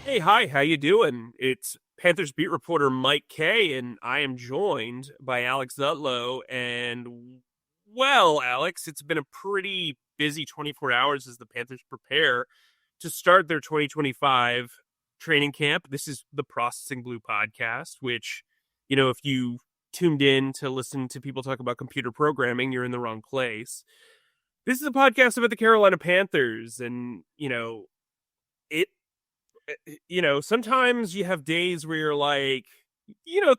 Hey, hi, how you doing? It's Panthers beat reporter Mike Kay, and I am joined by Alex Zutlow. And, well, Alex, it's been a pretty busy 24 hours as the Panthers prepare to start their 2025 training camp. This is the Processing Blue podcast, which, if you tuned in to listen to people talk about computer programming, you're in the wrong place. This is a podcast about the Carolina Panthers, and, it sometimes you have days where you're like,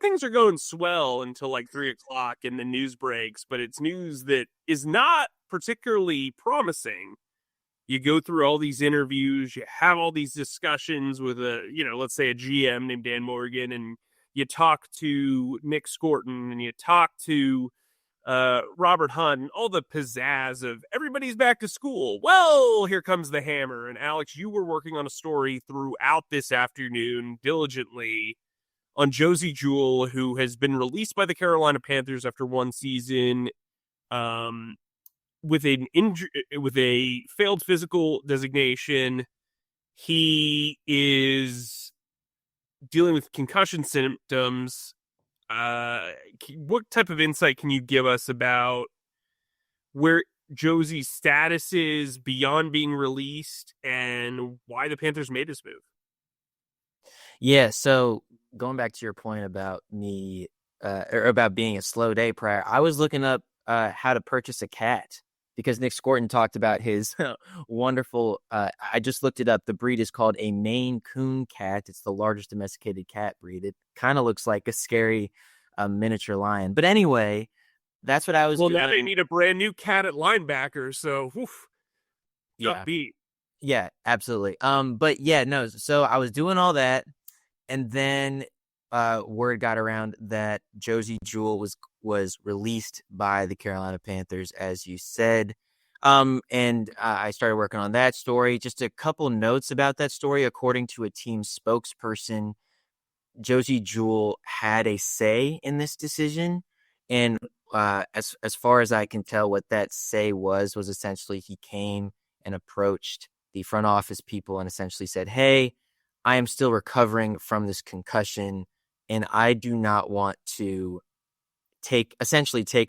things are going swell until like 3 o'clock and the news breaks, but it's news that is not particularly promising. You go through all these interviews, you have all these discussions with let's say a GM named Dan Morgan, and you talk to Nick Scorton and you talk to Robert Hunt, all the pizzazz of everybody's back to school. Well, here comes the hammer. And Alex, you were working on a story throughout this afternoon diligently on Josey Jewell, who has been released by the Carolina Panthers after one season, with with a failed physical designation. He is dealing with concussion symptoms. What type of insight can you give us about where Josey's status is beyond being released and why the Panthers made this move? Yeah, so going back to your point about me or about being a slow day prior, I was looking up how to purchase a cat because Nick Scorton talked about his wonderful, I just looked it up. The breed is called a Maine Coon cat. It's the largest domesticated cat breed. It kind of looks like a scary miniature lion. But anyway, that's what I was Well, doing. now they need a brand new cat at linebacker, so tough beat. Yeah, absolutely. But yeah, no, so I was doing all that, and then word got around that Josey Jewell was released by the Carolina Panthers, as you said. And I started working on that story. Just a couple notes about that story. According to a team spokesperson, Josey Jewell had a say in this decision. And as far as I can tell, what that say was essentially he came and approached the front office people and essentially said, "Hey, I am still recovering from this concussion, and I do not want to take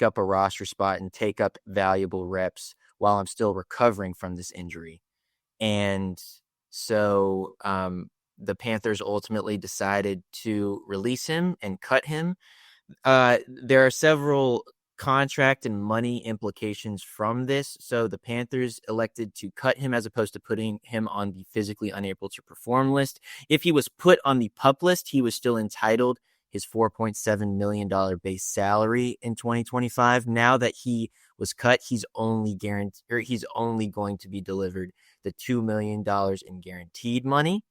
up a roster spot and take up valuable reps while I'm still recovering from this injury." And so the Panthers ultimately decided to release him and cut him. There are several contract and money implications from this. So the Panthers elected to cut him as opposed to putting him on the physically unable to perform list. If he was put on the PUP list, he was still entitled his $4.7 million base salary in 2025. Now that he was cut, he's only going to be delivered the $2 million in guaranteed money.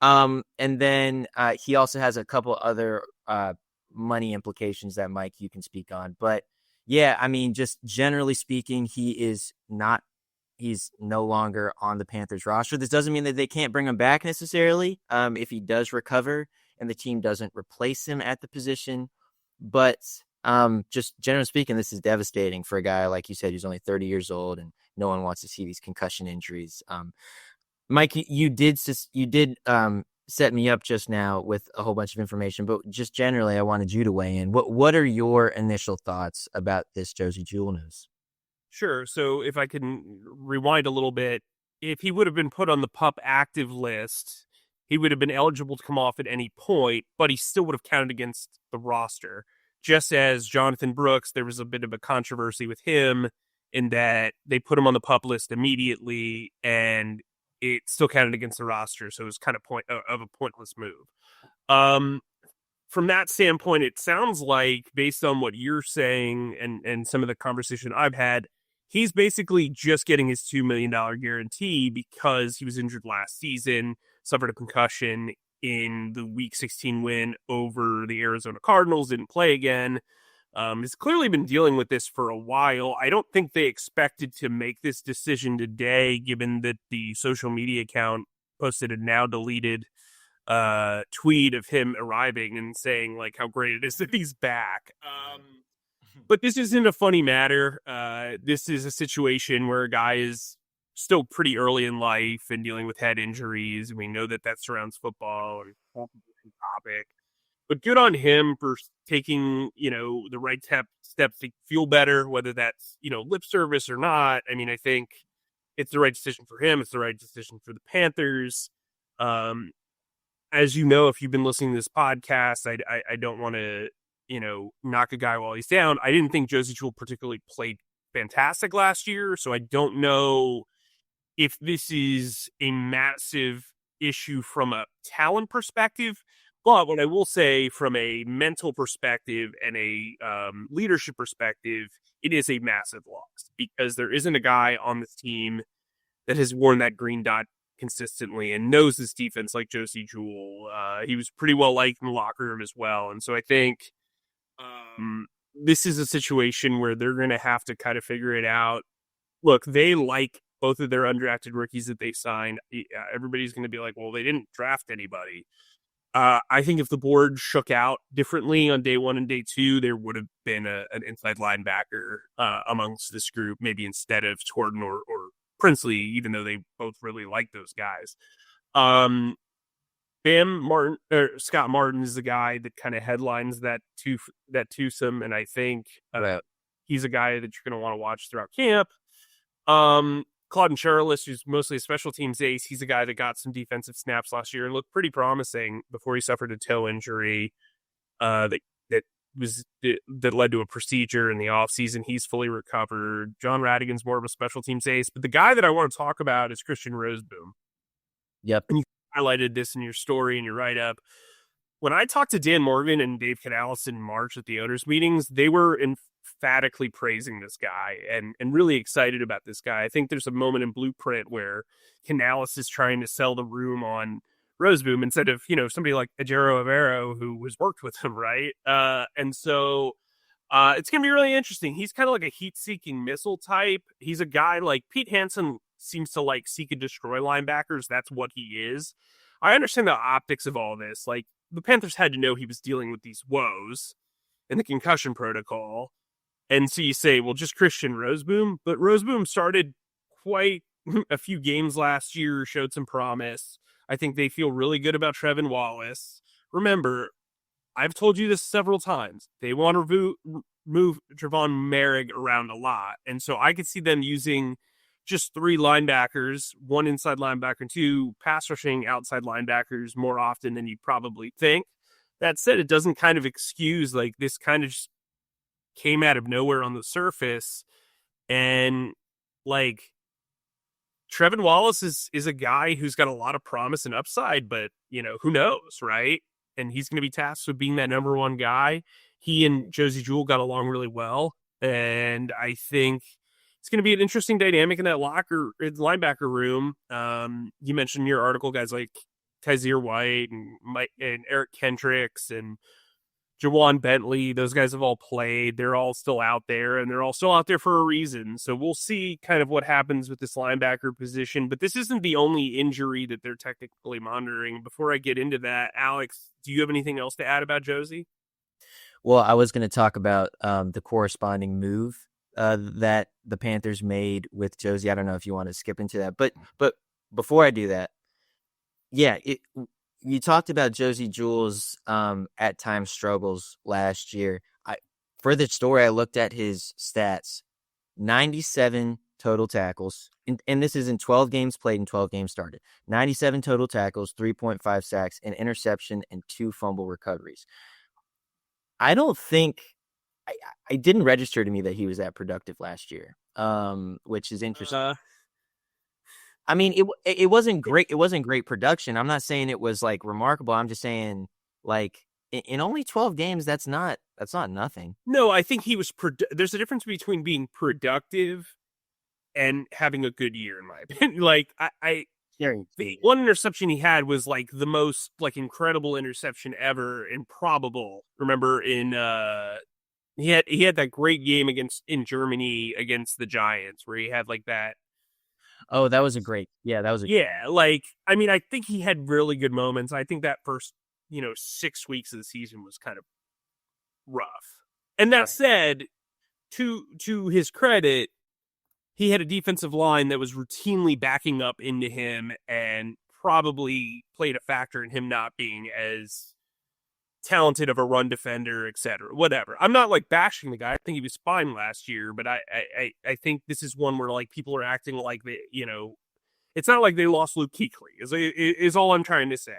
And then he also has a couple other money implications that, Mike, you can speak on. But yeah, I mean, just generally speaking, he's no longer on the Panthers roster. This doesn't mean that they can't bring him back necessarily if he does recover and the team doesn't replace him at the position. But just generally speaking, this is devastating for a guy, like you said, who's only 30 years old, and no one wants to see these concussion injuries. Mike, you did set me up just now with a whole bunch of information, but just generally, I wanted you to weigh in. What are your initial thoughts about this Josey Jewell news? Sure. So if I can rewind a little bit, if he would have been put on the PUP active list, he would have been eligible to come off at any point, but he still would have counted against the roster. Just as Jonathan Brooks, there was a bit of a controversy with him in that they put him on the PUP list immediately, and it still counted against the roster, so it was kind of a pointless move. From that standpoint, it sounds like, based on what you're saying and some of the conversation I've had, he's basically just getting his $2 million guarantee because he was injured last season, suffered a concussion in the Week 16 win over the Arizona Cardinals, didn't play again. Has clearly been dealing with this for a while. I don't think they expected to make this decision today, given that the social media account posted a now deleted tweet of him arriving and saying like how great it is that he's back. But this isn't a funny matter. This is a situation where a guy is still pretty early in life and dealing with head injuries. And we know that surrounds football and topic. But good on him for taking, the right steps to feel better, whether that's, lip service or not. I mean, I think it's the right decision for him. It's the right decision for the Panthers. As you know, if you've been listening to this podcast, I don't want to, knock a guy while he's down. I didn't think Josey Jewell particularly played fantastic last year, so I don't know if this is a massive issue from a talent perspective. But what I will say from a mental perspective and a leadership perspective, it is a massive loss because there isn't a guy on this team that has worn that green dot consistently and knows this defense like Josey Jewell. He was pretty well liked in the locker room as well. And so I think this is a situation where they're going to have to kind of figure it out. Look, they like both of their undrafted rookies that they signed. Everybody's going to be like, well, they didn't draft anybody. I think if the board shook out differently on day 1 and day 2, there would have been an inside linebacker amongst this group, maybe instead of Torton or Princely, even though they both really like those guys. Scott Martin is the guy that kind of headlines that twosome, and I think he's a guy that you're going to want to watch throughout camp. Claude Charles, who's mostly a special teams ace, he's a guy that got some defensive snaps last year and looked pretty promising before he suffered a toe injury that led to a procedure in the offseason. He's fully recovered. John Radigan's more of a special teams ace, but the guy that I want to talk about is Christian Roseboom. Yep. And you highlighted this in your story and your write-up. When I talked to Dan Morgan and Dave Canales in March at the owners' meetings, they were emphatically praising this guy and really excited about this guy. I think there's a moment in Blueprint where Canales is trying to sell the room on Roseboom instead of, somebody like Ajero Avero who was worked with him, right? And so it's going to be really interesting. He's kind of like a heat-seeking missile type. He's a guy like Pete Hansen seems to like seek and destroy linebackers. That's what he is. I understand the optics of all this. Like, the Panthers had to know he was dealing with these woes in the concussion protocol. And so you say, well, just Christian Roseboom. But Roseboom started quite a few games last year, showed some promise. I think they feel really good about Trevon Wallace. Remember, I've told you this several times. They want to move Trevon Merrick around a lot. And so I could see them using just 3 linebackers, 1 inside linebacker, and 2 pass rushing outside linebackers more often than you probably think. That said, it doesn't kind of excuse, like, this kind of just came out of nowhere on the surface. And, like, Trevon Wallace is a guy who's got a lot of promise and upside, but, who knows, right? And he's going to be tasked with being that number 1 guy. He and Josey Jewell got along really well. And I think it's going to be an interesting dynamic in that linebacker room. You mentioned in your article guys like Kaiser White and Eric Kendricks and Jawan Bentley. Those guys have all played. They're all still out there, and they're all still out there for a reason. So we'll see kind of what happens with this linebacker position. But this isn't the only injury that they're technically monitoring. Before I get into that, Alex, do you have anything else to add about Josey? Well, I was going to talk about the corresponding move that the Panthers made with Josey. I don't know if you want to skip into that, but before I do that, yeah, you talked about Josey Jewell's at times struggles last year. For the story, I looked at his stats: 97 total tackles, and this is in 12 games played and 12 games started. 97 total tackles, 3.5 sacks, an interception, and 2 fumble recoveries. I don't think. I didn't register to me that he was that productive last year, which is interesting. I mean, it wasn't great. It wasn't great production. I'm not saying it was like remarkable. I'm just saying, like, in only 12 games, that's not nothing. No, I think he was. There's a difference between being productive and having a good year, in my opinion. Like, the one interception he had was like the most like incredible interception ever, improbable. Remember he had that great game in Germany against the Giants where he had like that. Oh, that was like, I mean, I think he had really good moments. I think that first, 6 weeks of the season was kind of rough. And that said, to his credit, he had a defensive line that was routinely backing up into him and probably played a factor in him not being as talented of a run defender, etc. Whatever. I'm not like bashing the guy. I think he was fine last year, but I think this is one where like people are acting like they, it's not like they lost Luke Kuechly. Is all I'm trying to say.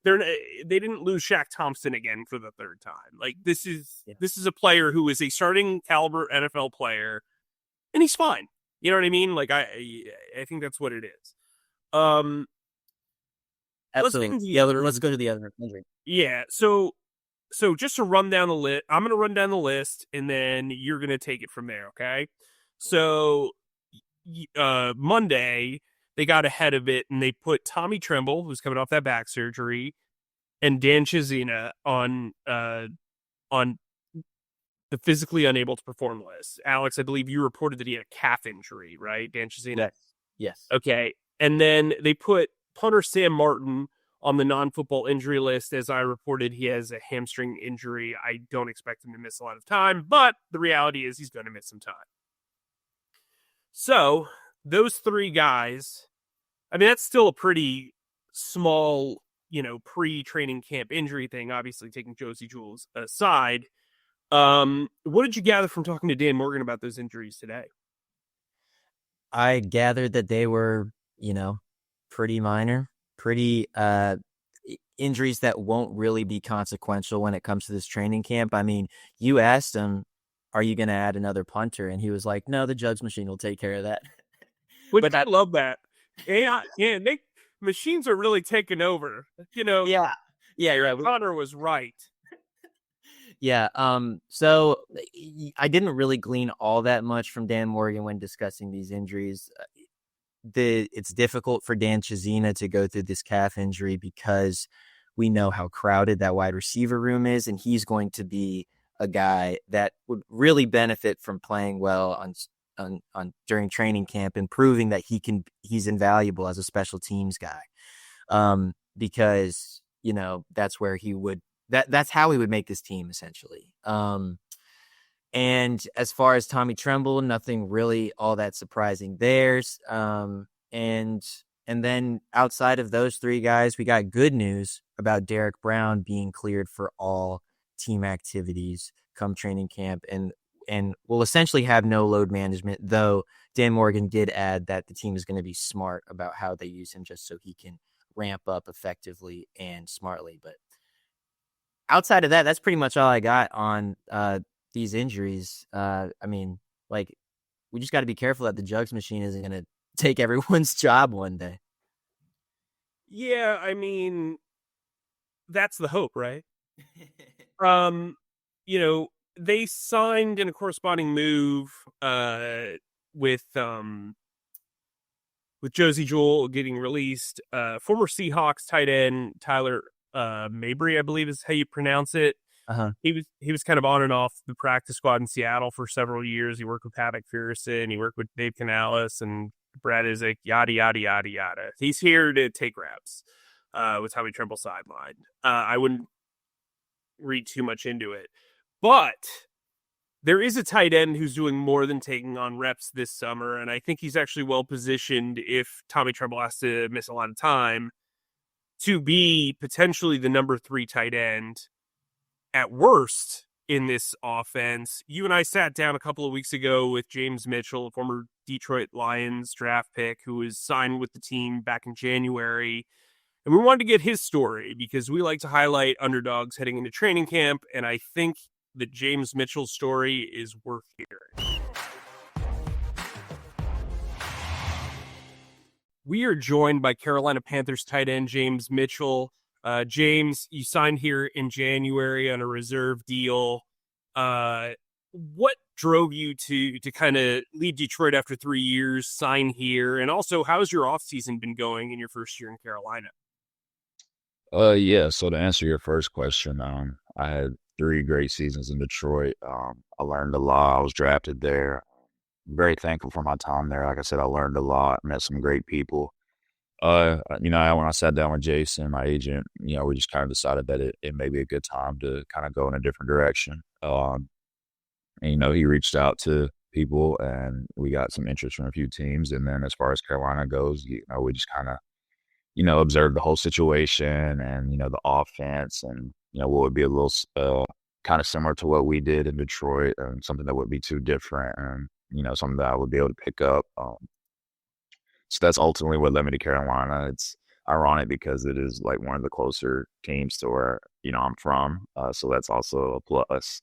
They didn't lose Shaq Thompson again for the third time. Like this is a player who is a starting caliber NFL player, and he's fine. You know what I mean? Like I think that's what it is. Absolutely. Let's go to the other injury. Yeah. So just to run down the list, I'm going to run down the list, and then you're going to take it from there. Okay. So Monday they got ahead of it, and they put Tommy Tremble, who's coming off that back surgery, and Dan Chizina on the physically unable to perform list. Alex, I believe you reported that he had a calf injury, right? Dan Chizina? Yes. Okay. And then they put punter Sam Martin on the non-football injury list. As I reported, he has a hamstring injury. I don't expect him to miss a lot of time, but the reality is he's going to miss some time. So those three guys, I mean, that's still a pretty small, pre-training camp injury thing, obviously taking Josey Jewell aside. What did you gather from talking to Dan Morgan about those injuries today? I gathered that they were, pretty minor, pretty injuries that won't really be consequential when it comes to this training camp. I mean, you asked him, are you going to add another punter? And he was like, no, the jugs machine will take care of that. But I love that. Machines are really taking over. Yeah, you're right. Connor was right. Yeah. So I didn't really glean all that much from Dan Morgan when discussing these injuries. It's difficult for Dan Chizina to go through this calf injury because we know how crowded that wide receiver room is, and he's going to be a guy that would really benefit from playing well on during training camp and proving that he's invaluable as a special teams guy. Because that's where he would. That's how he would make this team, essentially. And as far as Tommy Tremble, nothing really all that surprising there. And then outside of those three guys, we got good news about Derek Brown being cleared for all team activities come training camp, and will essentially have no load management, though Dan Morgan did add that the team is going to be smart about how they use him just so he can ramp up effectively and smartly. But outside of that, that's pretty much all I got on these injuries. I mean, like, we just got to be careful that the jugs machine isn't going to take everyone's job one day. Yeah, I mean, that's the hope, right? They signed in a corresponding move with Josey Jewell getting released. Former Seahawks tight end Tyler Mabberry, I believe is how you pronounce it. Uh-huh. He was kind of on and off the practice squad in Seattle for several years. He worked with Havoc Fearson. He worked with Dave Canales and Brad Isaac, yada, yada, yada, yada. He's here to take reps with Tommy Tremble sidelined. I wouldn't read too much into it. But there is a tight end who's doing more than taking on reps this summer, and I think he's actually well positioned if Tommy Tremble has to miss a lot of time to be potentially the number 3 tight end at worst in this offense. You and I sat down a couple of weeks ago with James Mitchell, a former Detroit Lions draft pick who was signed with the team back in January. And we wanted to get his story because we like to highlight underdogs heading into training camp, and I think that James Mitchell's story is worth hearing. We are joined by Carolina Panthers tight end James Mitchell. James, you signed here in January on a reserve deal. What drove you to kind of leave Detroit after 3 years, sign here? And also, how's your offseason been going in your first year in Carolina? Yeah, so to answer your first question, I had 3 great seasons in Detroit. I learned a lot. I was drafted there. I'm very thankful for my time there. Like I said, I learned a lot, met some great people. When I sat down with Jason, my agent, we just kind of decided that it may be a good time to kind of go in a different direction. He reached out to people, and we got some interest from a few teams. And then as far as Carolina goes, we just kind of, observe the whole situation and, the offense and, what would be a little kind of similar to what we did in Detroit, and something that would be too different, and, something that I would be able to pick up. So that's ultimately what led me to Carolina. It's ironic because it is like one of the closer teams to where, I'm from. So that's also a plus.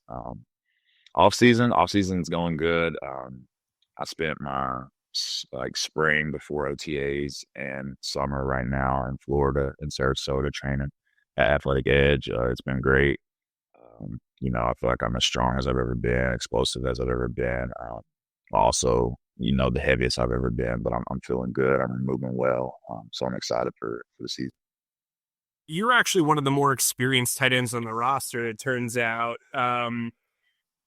Off season's going good. I spent my spring before OTAs and summer right now in Florida, in Sarasota, training at Athletic Edge. It's been great. I feel like I'm as strong as I've ever been, explosive as I've ever been. Also, the heaviest I've ever been, but I'm feeling good. I'm moving well. So I'm excited for the season. You're actually one of the more experienced tight ends on the roster, it turns out.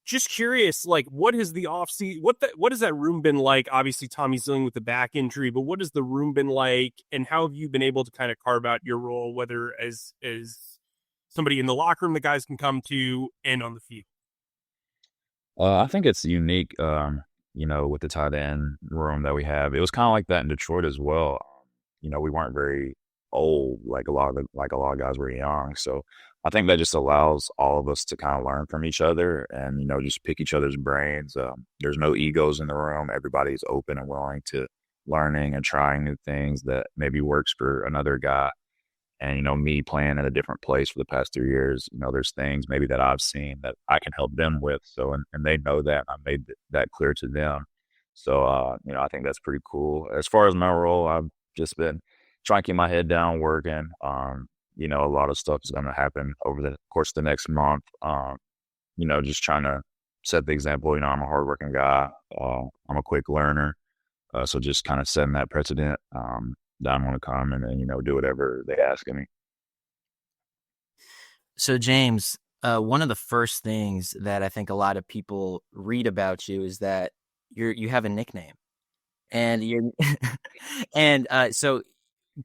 Just curious, like, what has the offseason, what has that room been like? Obviously, Tommy's dealing with the back injury, but what has the room been like, and how have you been able to kind of carve out your role, whether as somebody in the locker room the guys can come to and on the field? I think it's unique, with the tight end room that we have. It was kind of like that in Detroit as well. We weren't very old, like a lot of guys were young. So I think that just allows all of us to kind of learn from each other and, just pick each other's brains. There's no egos in the room. Everybody's open and willing to learning and trying new things that maybe works for another guy. And, me playing in a different place for the past 3 years, there's things maybe that I've seen that I can help them with. So, and they know that. I made that clear to them. So, I think that's pretty cool. As far as my role, I've just been trying to keep my head down, working. A lot of stuff is going to happen over the course of the next month. Just trying to set the example. I'm a hardworking guy. I'm a quick learner. So just kind of setting that precedent. That I'm going to come and then, do whatever they ask of me. So, James, one of the first things that I think a lot of people read about you is that you have a nickname, and so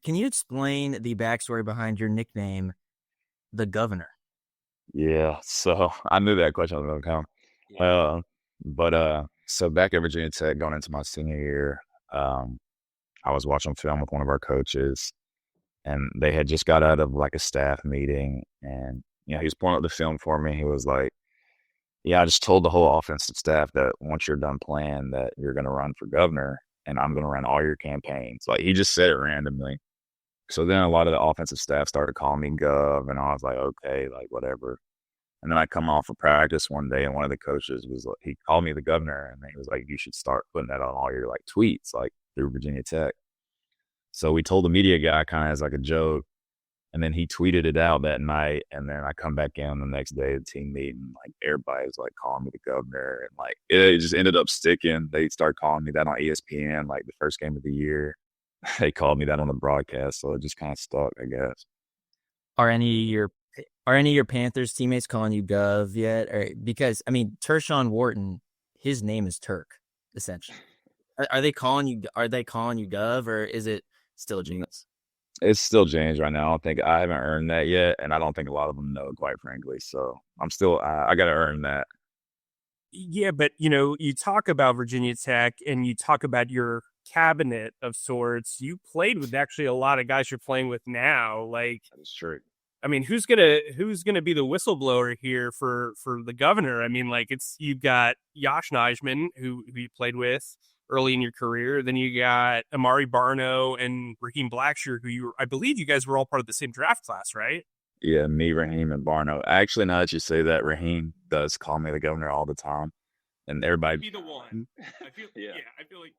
can you explain the backstory behind your nickname, the Governor? Yeah, so I knew that question was going to come. Yeah. So back at Virginia Tech, going into my senior year, I was watching film with one of our coaches, and they had just got out of like a staff meeting, and he was pulling up the film for me. He was like, "Yeah, I just told the whole offensive staff that once you're done playing, that you're going to run for governor, and I'm going to run all your campaigns." Like, he just said it randomly. So then a lot of the offensive staff started calling me Gov, and I was like, okay, like whatever. And then I come off of practice one day, and one of the coaches was like, he called me the Governor, and he was like, "You should start putting that on all your like tweets, like through Virginia Tech." So we told the media guy kind of as like a joke, and then he tweeted it out that night. And then I come back in the next day, the team meeting, like everybody was like calling me the Governor, and like it just ended up sticking. They started calling me that on ESPN, like the first game of the year. They called me that on the broadcast, so it just kind of stuck, I guess. Are any of your Panthers teammates calling you Gov yet? Or because Tershawn Wharton, his name is Turk, essentially. Are they calling you Gov, or is it still James? It's still James right now. I haven't earned that yet, and I don't think a lot of them know, quite frankly. So I'm still I got to earn that. Yeah, but you talk about Virginia Tech and you talk about your cabinet of sorts. You played with actually a lot of guys you're playing with now. Like, That's true. Who's gonna be the whistleblower here for the Governor? You've got Josh Nijman, who you played with early in your career. Then you got Amari Barno and Raheem Blackshear, I believe you guys were all part of the same draft class, right? Yeah, me, Raheem, and Barno. Actually, now that you say that, Raheem does call me the Governor all the time, and everybody Be the one. I feel I feel like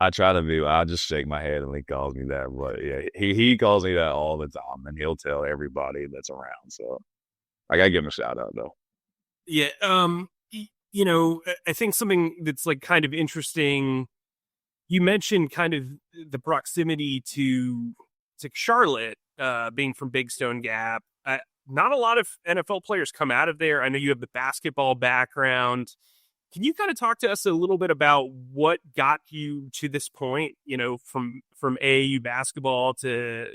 I try to be. I just shake my head when he calls me that. But yeah, he calls me that all the time, and he'll tell everybody that's around. So I gotta give him a shout out though. Yeah. I think something that's like kind of interesting. You mentioned kind of the proximity to Charlotte, being from Big Stone Gap. Not a lot of NFL players come out of there. I know you have the basketball background. Can you kind of talk to us a little bit about what got you to this point, from AAU basketball to,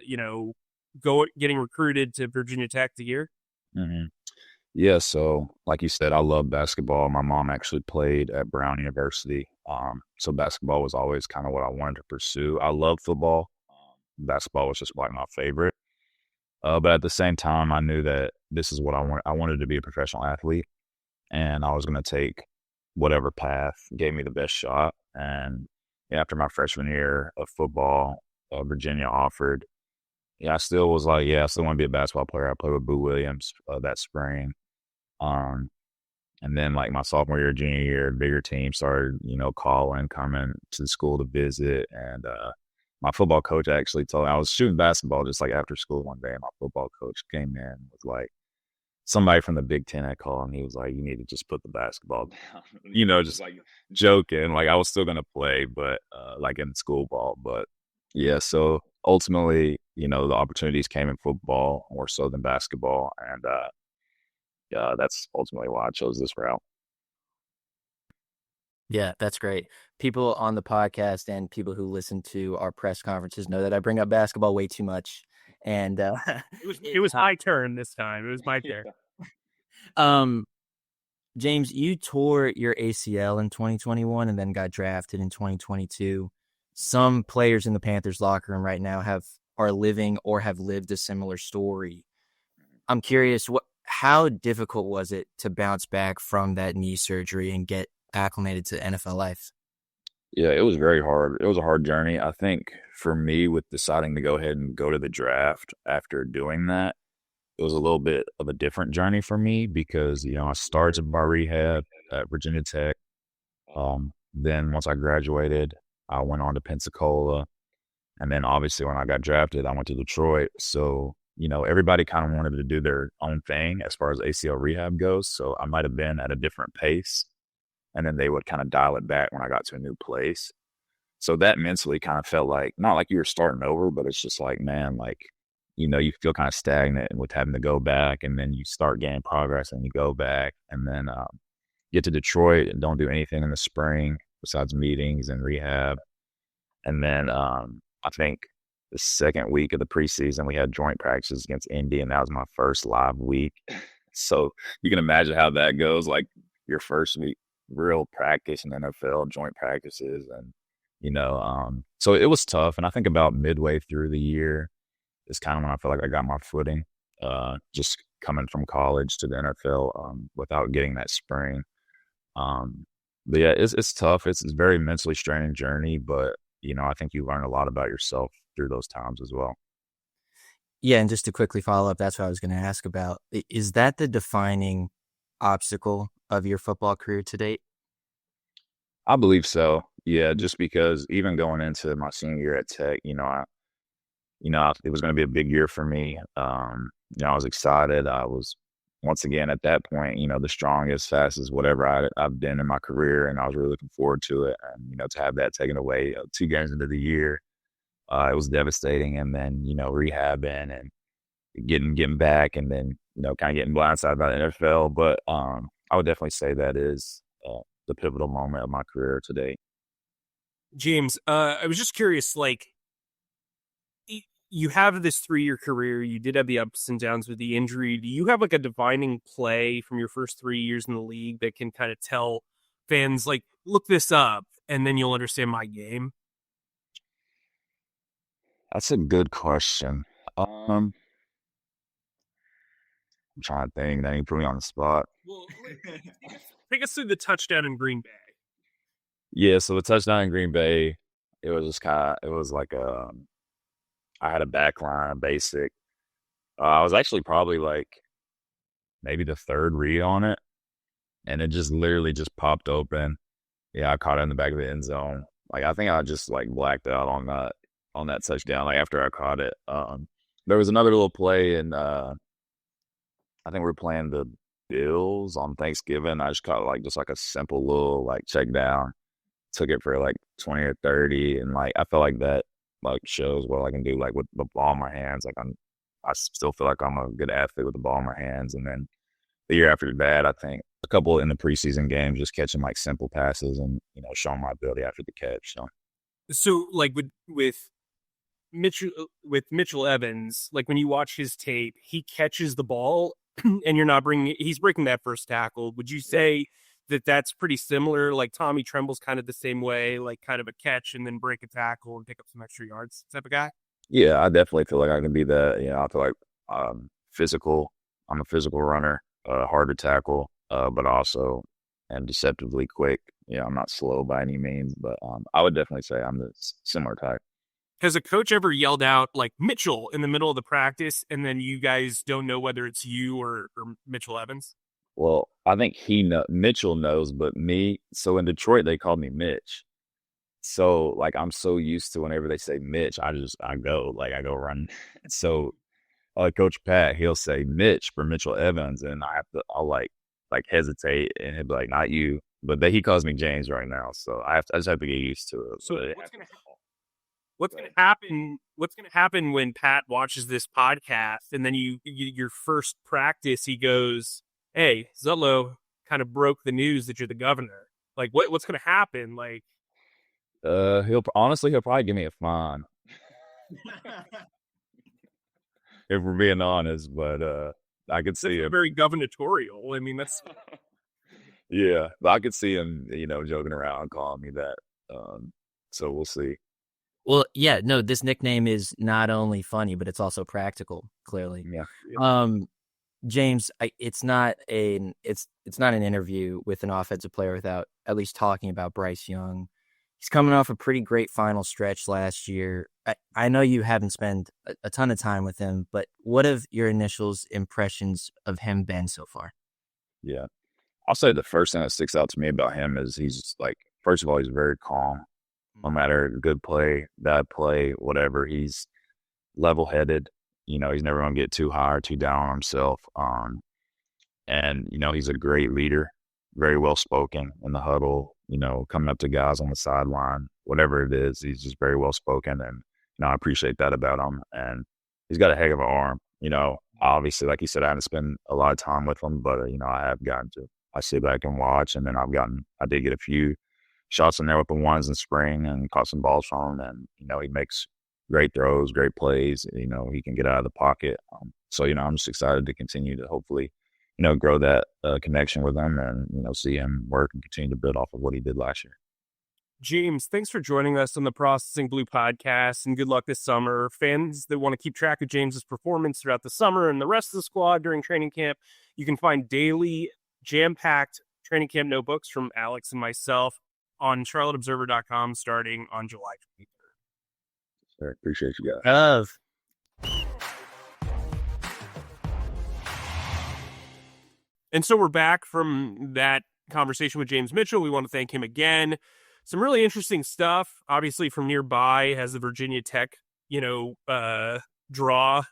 getting recruited to Virginia Tech to here? Mm-hmm. Yeah, so like you said, I love basketball. My mom actually played at Brown University. So basketball was always kind of what I wanted to pursue. I love football. Basketball was just like my favorite. But at the same time, I knew that this is what I want. I wanted to be a professional athlete, and I was going to take whatever path gave me the best shot. And yeah, after my freshman year of football, Virginia offered. Yeah, I still was like, yeah, I still want to be a basketball player. I played with Boo Williams that spring. Um, and then like my sophomore year, junior year, bigger teams started, calling, coming to the school to visit. And my football coach actually told me I was shooting basketball just like after school one day. And my football coach came in and was like, somebody from the Big Ten had called and he was like, you need to just put the basketball down, just like joking. Like I was still going to play, but like in school ball. But yeah, so ultimately, the opportunities came in football more so than basketball. And yeah, that's ultimately why I chose this route. Yeah, that's great. People on the podcast and people who listen to our press conferences know that I bring up basketball way too much. And it was my turn this time. It was my turn. James, you tore your ACL in 2021 and then got drafted in 2022. Some players in the Panthers locker room right now are living or have lived a similar story. I'm curious, how difficult was it to bounce back from that knee surgery and get acclimated to NFL life? Yeah, it was very hard. It was a hard journey. I think for me, with deciding to go ahead and go to the draft after doing that, it was a little bit of a different journey for me because, I started my rehab at Virginia Tech. Then once I graduated, I went on to Pensacola. And then obviously when I got drafted, I went to Detroit. So, everybody kind of wanted to do their own thing as far as ACL rehab goes. So I might have been at a different pace. And then they would kind of dial it back when I got to a new place. So that mentally kind of felt like, not like you were starting over, but it's just like, man, like, you feel kind of stagnant with having to go back, and then you start gaining progress and you go back, and then get to Detroit and don't do anything in the spring besides meetings and rehab. And then I think the second week of the preseason, we had joint practices against Indy, and that was my first live week. So you can imagine how that goes, like your first week, real practice in NFL, joint practices. And, so it was tough. And I think about midway through the year is kind of when I feel like I got my footing, just coming from college to the NFL without getting that spring. But yeah, it's tough. It's a very mentally straining journey, but, I think you learn a lot about yourself through those times as well. Yeah, and just to quickly follow up, that's what I was going to ask about. Is that the defining obstacle of your football career to date? I believe so. Yeah, just because even going into my senior year at Tech, it was going to be a big year for me. I was excited. I was, once again, at that point, the strongest, fastest, whatever I've been in my career, and I was really looking forward to it. And, to have that taken away 2 games into the year, it was devastating. And then, rehabbing and getting back, and then, kind of getting blindsided by the NFL. But I would definitely say that is the pivotal moment of my career today. James, I was just curious, like, you have this 3-year career. You did have the ups and downs with the injury. Do you have like a defining play from your first 3 years in the league that can kind of tell fans, like, look this up and then you'll understand my game? That's a good question. I'm trying to think. Then you put me on the spot. Well, take us through the touchdown in Green Bay. Yeah, so the touchdown in Green Bay, it was just it was like I had a back line, basic. I was actually probably like maybe the third read on it, and it just literally just popped open. Yeah, I caught it in the back of the end zone. Like I think I just like blacked out on that touchdown. Like after I caught it, there was another little play, and I think we were playing the Bills on Thanksgiving. I just caught like just like a simple little like check down, took it for like 20 or 30, and like I felt like that like shows what I can do like with the ball in my hands. Like I still feel like I'm a good athlete with the ball in my hands. And then the year after that, I think a couple in the preseason games, just catching like simple passes and showing my ability after the catch. So like with Mitchell Evans, like when you watch his tape, he catches the ball and he's breaking that first tackle. Would you say that that's pretty similar? Like Tommy Tremble's kind of the same way, like kind of a catch and then break a tackle and pick up some extra yards type of guy? Yeah, I definitely feel like I can be that. I feel like physical. I'm a physical runner, hard to tackle, but also am deceptively quick. I'm not slow by any means, but I would definitely say I'm the similar type. Has a coach ever yelled out like Mitchell in the middle of the practice, and then you guys don't know whether it's you or Mitchell Evans? Well, I think Mitchell knows, but me. So in Detroit, they called me Mitch. So like I'm so used to whenever they say Mitch, I go run. So Coach Pat, he'll say Mitch for Mitchell Evans, and I'll hesitate, and he'll be like, not you. But he calls me James right now, so I just have to get used to it. So what's gonna happen? What's gonna happen when Pat watches this podcast, and then your first practice, he goes, "Hey, Zutlo kind of broke the news that you're the governor." Like, what's gonna happen? Like, he'll probably give me a fine if we're being honest. But I could see him very gubernatorial. I mean, that's yeah. But I could see him, joking around, calling me that. So we'll see. Well, yeah, no, this nickname is not only funny, but it's also practical, clearly. Yeah. James, it's not an interview with an offensive player without at least talking about Bryce Young. He's coming off a pretty great final stretch last year. I know you haven't spent a ton of time with him, but what have your initial impressions of him been so far? Yeah. I'll say the first thing that sticks out to me about him is he's first of all, he's very calm. No matter good play, bad play, whatever, he's level-headed. He's never going to get too high or too down on himself. And he's a great leader, very well-spoken in the huddle, coming up to guys on the sideline, whatever it is, he's just very well-spoken. And, I appreciate that about him. And he's got a heck of an arm. Obviously, like you said, I haven't spent a lot of time with him, but, I have gotten to. I sit back and watch, and then I did get a few shots in there with the ones in spring and caught some balls from him. And, he makes great throws, great plays. He can get out of the pocket. So, I'm just excited to continue to hopefully, grow that connection with him and, see him work and continue to build off of what he did last year. James, thanks for joining us on the Processing Blue podcast, and good luck this summer. Fans that want to keep track of James's performance throughout the summer and the rest of the squad during training camp, you can find daily jam-packed training camp notebooks from Alex and myself on charlotteobserver.com starting on July 23rd. Sure, appreciate you guys. And so we're back from that conversation with James Mitchell. We want to thank him again. Some really interesting stuff, obviously from nearby, has the Virginia Tech, draw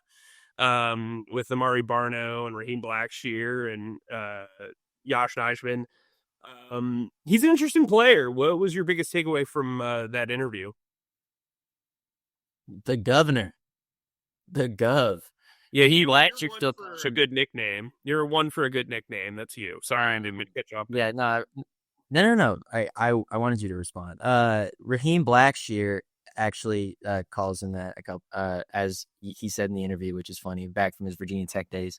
with Amari Barno and Raheem Blackshear and Yash Nijman. He's an interesting player. What was your biggest takeaway from that interview? The governor. The Gov. Yeah, he likes you still a good nickname. You're one for a good nickname. That's you. Sorry, I didn't mean to catch you off. Yeah, no. I wanted you to respond. Raheem Blackshear actually calls him that as he said in the interview, which is funny, back from his Virginia Tech days.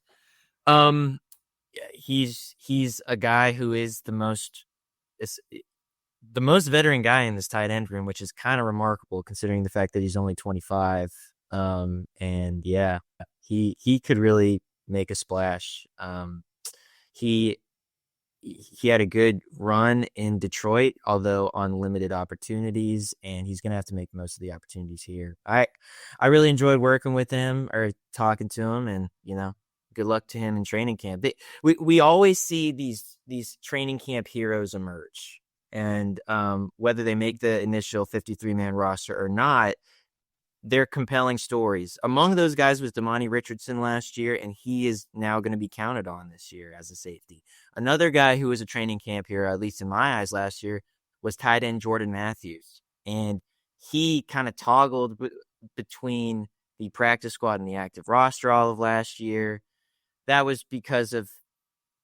He's a guy who is the most veteran guy in this tight end room, which is kind of remarkable considering the fact that he's only 25. And yeah, he could really make a splash. He had a good run in Detroit, although on limited opportunities, and he's going to have to make the most of the opportunities here. I really enjoyed working with him or talking to him, and, good luck to him in training camp. We always see these training camp heroes emerge, and whether they make the initial 53-man roster or not, they're compelling stories. Among those guys was Damani Richardson last year, and he is now going to be counted on this year as a safety. Another guy who was a training camp hero, at least in my eyes last year, was tight end Jordan Matthews. And he kind of toggled between the practice squad and the active roster all of last year. That was because of,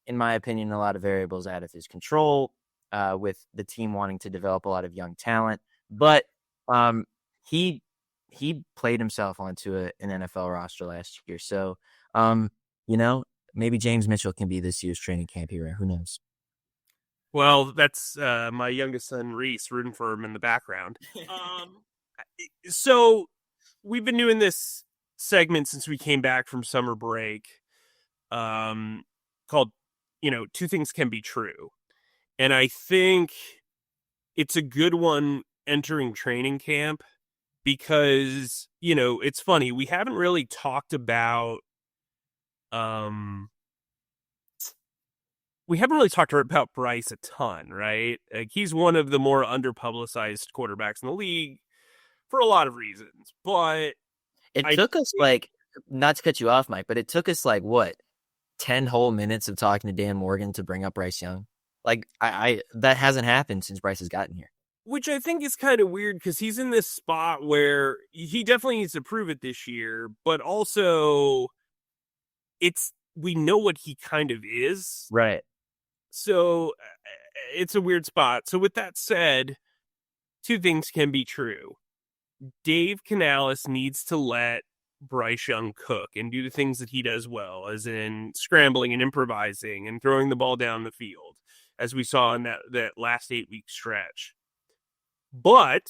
in my opinion, a lot of variables out of his control, with the team wanting to develop a lot of young talent. But he played himself onto an NFL roster last year. So, Maybe James Mitchell can be this year's training camp hero. Who knows? Well, that's my youngest son, Reese, rooting for him in the background. So we've been doing this segment since we came back from summer break, called, Two Things Can Be True. And I think it's a good one entering training camp because, it's funny. We haven't really talked about, Bryce a ton, right? Like, he's one of the more underpublicized quarterbacks in the league for a lot of reasons. But It took us not to cut you off, Mike, but it took us 10 whole minutes of talking to Dan Morgan to bring up Bryce Young. I that hasn't happened since Bryce has gotten here. Which I think is kind of weird because he's in this spot where he definitely needs to prove it this year, but also we know what he kind of is. Right. So it's a weird spot. So with that said, two things can be true. Dave Canales needs to let Bryce Young cook and do the things that he does well, as in scrambling and improvising and throwing the ball down the field, as we saw in that last 8-week stretch. But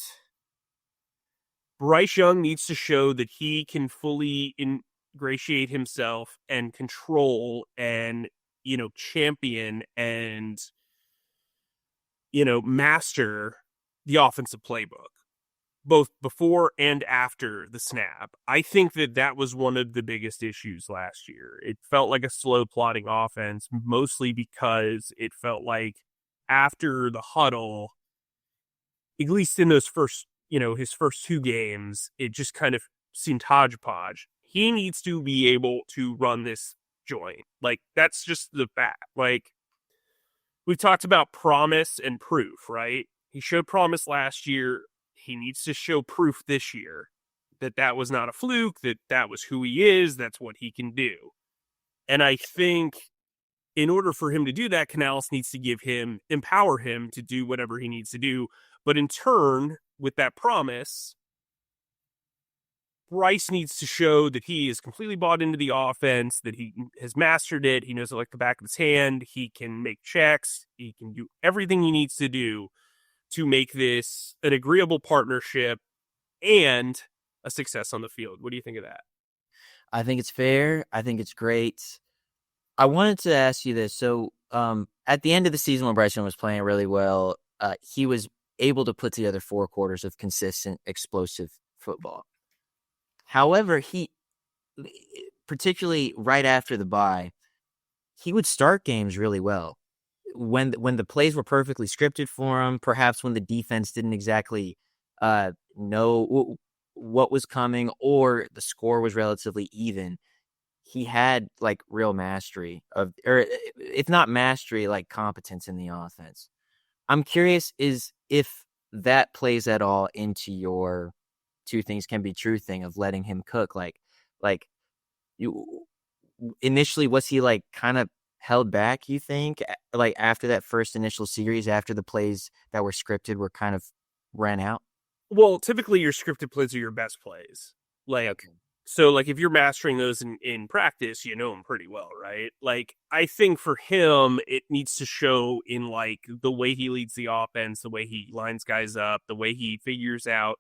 Bryce Young needs to show that he can fully ingratiate himself and control and, champion and, master the offensive playbook, both before and after the snap. I think that was one of the biggest issues last year. It felt like a slow plodding offense, mostly because it felt like after the huddle, at least in those first, his first 2 games, it just kind of seemed hodgepodge. He needs to be able to run this joint. That's just the fact. We've talked about promise and proof, right? He showed promise last year. He needs to show proof this year that was not a fluke, that was who he is, that's what he can do. And I think in order for him to do that, Canales needs to empower him to do whatever he needs to do. But in turn, with that promise, Bryce needs to show that he is completely bought into the offense, that he has mastered it. He knows it like the back of his hand. He can make checks. He can do everything he needs to do to make this an agreeable partnership and a success on the field. What do you think of that? I think it's fair. I think it's great. I wanted to ask you this. So at the end of the season when Bryce Young was playing really well, he was able to put together 4 quarters of consistent, explosive football. However, he, particularly right after the bye, he would start games really well. When the plays were perfectly scripted for him, perhaps when the defense didn't exactly know what was coming or the score was relatively even, he had real mastery or if not mastery, competence in the offense. I'm curious if that plays at all into your two things can be true thing of letting him cook. You initially, was he kind of held back, you think, after that first initial series, after the plays that were scripted were kind of ran out? Well, typically your scripted plays are your best plays. Okay. So if you're mastering those in practice, you know them pretty well, right? I think for him, it needs to show in the way he leads the offense, the way he lines guys up, the way he figures out,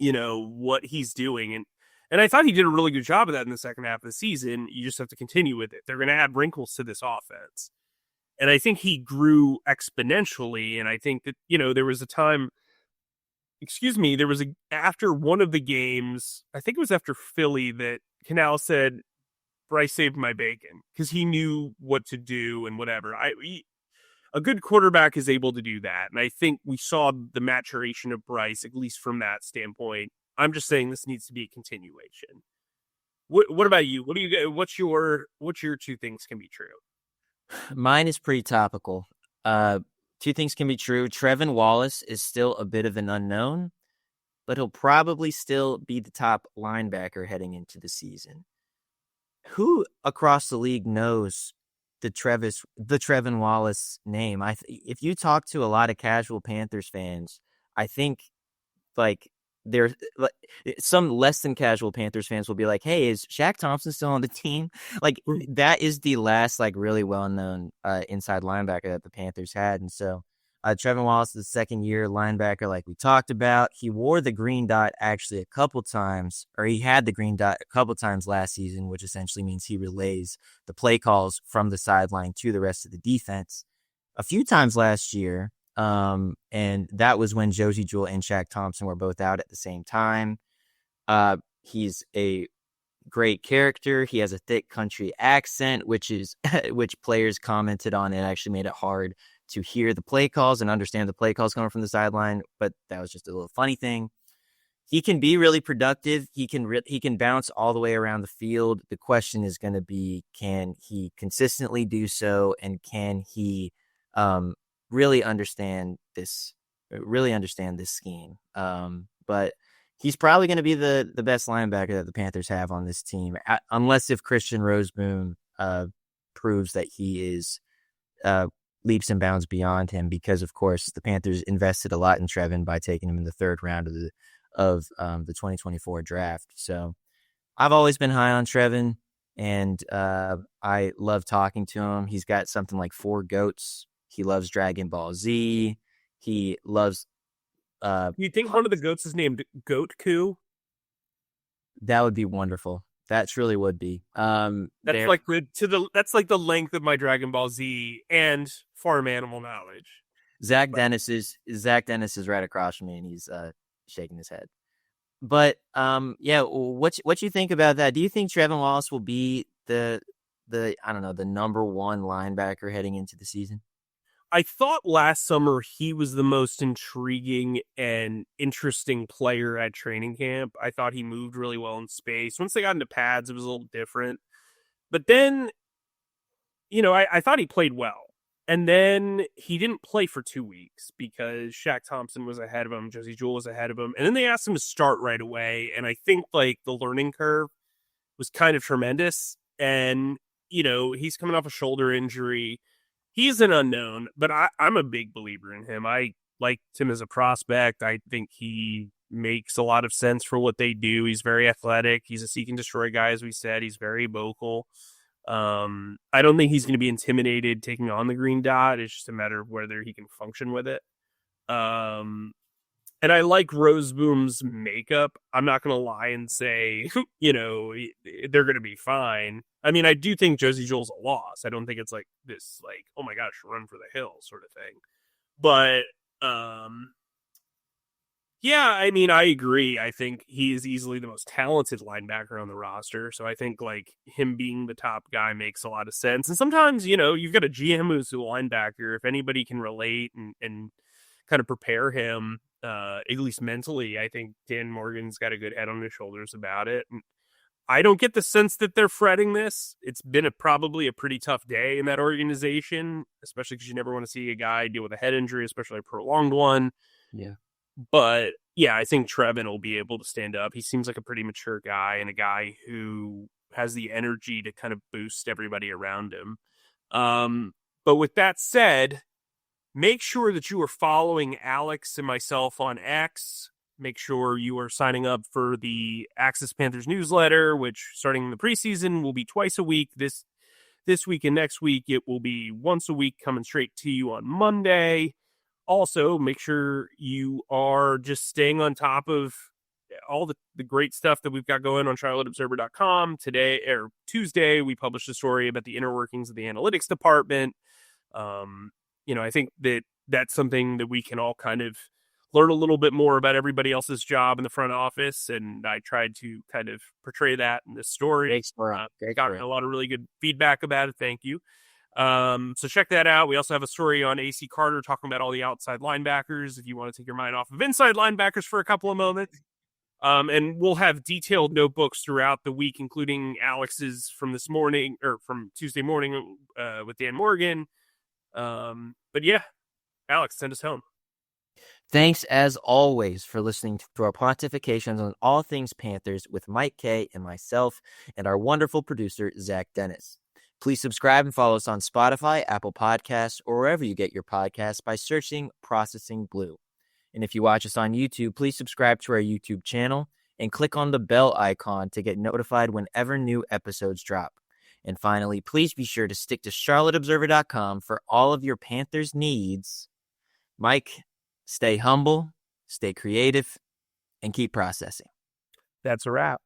what he's doing. And I thought he did a really good job of that in the second half of the season. You just have to continue with it. They're going to add wrinkles to this offense. And I think he grew exponentially. And I think that, there was a time, after one of the games, I think it was after Philly, that Canales said, Bryce saved my bacon, because he knew what to do and whatever. A good quarterback is able to do that. And I think we saw the maturation of Bryce, at least from that standpoint. I'm just saying this needs to be a continuation. What about you? What's your two things can be true? Mine is pretty topical. Two things can be true. Trevon Wallace is still a bit of an unknown, but he'll probably still be the top linebacker heading into the season. Who across the league knows the Trevon Wallace name? If you talk to a lot of casual Panthers fans, I think there, some less than casual Panthers fans will be like, "Hey, is Shaq Thompson still on the team?" Like that is the last like really well known inside linebacker that the Panthers had, and so Trevon Wallace, the second year linebacker, like we talked about, he wore the green dot actually a couple times, or he had the green dot a couple times last season, which essentially means he relays the play calls from the sideline to the rest of the defense a few times last year. And that was when Josey Jewell and Shaq Thompson were both out at the same time. He's a great character. He has a thick country accent, which players commented on. It actually made it hard to hear the play calls and understand the play calls coming from the sideline. But that was just a little funny thing. He can be really productive. He can bounce all the way around the field. The question is going to be, can he consistently do so, and can he really understand this scheme. But he's probably going to be the best linebacker that the Panthers have on this team, unless if Christian Roseboom proves that he is leaps and bounds beyond him, because of course the Panthers invested a lot in Trevon by taking him in the third round of the 2024 draft. So I've always been high on Trevon, and I love talking to him. He's got something like 4 goats. He loves Dragon Ball Z. He loves. You think one of the goats is named Goat Coup? That would be wonderful. That truly would be. That's like the length of my Dragon Ball Z and farm animal knowledge. Zach Dennis is right across from me, and he's shaking his head. But yeah, what you think about that? Do you think Trevon Wallace will be the number 1 linebacker heading into the season? I thought last summer he was the most intriguing and interesting player at training camp. I thought he moved really well in space. Once they got into pads, it was a little different. But then, I thought he played well. And then he didn't play for 2 weeks because Shaq Thompson was ahead of him, Josey Jewell was ahead of him. And then they asked him to start right away. And I think like the learning curve was kind of tremendous. And, he's coming off a shoulder injury. He's an unknown, but I'm a big believer in him. I liked him as a prospect. I think he makes a lot of sense for what they do. He's very athletic. He's a seek and destroy guy, as we said. He's very vocal. I don't think he's going to be intimidated taking on the green dot. It's just a matter of whether he can function with it. And I like Roseboom's makeup. I'm not going to lie and say, they're going to be fine. I mean, I do think Josey Jewell's a loss. I don't think it's like this, like, oh my gosh, run for the hills sort of thing. But, yeah, I mean, I agree. I think he is easily the most talented linebacker on the roster. So I think, like, him being the top guy makes a lot of sense. And sometimes, you've got a GM who's a linebacker. If anybody can relate and kind of prepare him, at least mentally, I think Dan Morgan's got a good head on his shoulders about it. And I don't get the sense that they're fretting this. It's been probably a pretty tough day in that organization, especially because you never want to see a guy deal with a head injury, especially a prolonged one. Yeah. But yeah, I think Trevon will be able to stand up. He seems like a pretty mature guy and a guy who has the energy to kind of boost everybody around him. But with that said, make sure that you are following Alex and myself on X. Make sure you are signing up for the Axis Panthers newsletter, which starting in the preseason will be twice a week. This week and next week, it will be once a week coming straight to you on Monday. Also, make sure you are just staying on top of all the great stuff that we've got going on CharlotteObserver.com. Today, or Tuesday, we published a story about the inner workings of the analytics department. I think that's something that we can all kind of learn a little bit more about everybody else's job in the front office, and I tried to kind of portray that in this story. Got a lot of really good feedback about it. Thank you. So check that out. We also have a story on AC Carter talking about all the outside linebackers if you want to take your mind off of inside linebackers for a couple of moments. And we'll have detailed notebooks throughout the week, including Alex's from this morning or from Tuesday morning with Dan Morgan. But yeah, Alex, send us home. Thanks, as always, for listening to our pontifications on all things Panthers with Mike K and myself and our wonderful producer, Zach Dennis. Please subscribe and follow us on Spotify, Apple Podcasts, or wherever you get your podcasts by searching Processing Blue. And if you watch us on YouTube, please subscribe to our YouTube channel and click on the bell icon to get notified whenever new episodes drop. And finally, please be sure to stick to charlotteobserver.com for all of your Panthers needs. Mike, stay humble, stay creative, and keep processing. That's a wrap.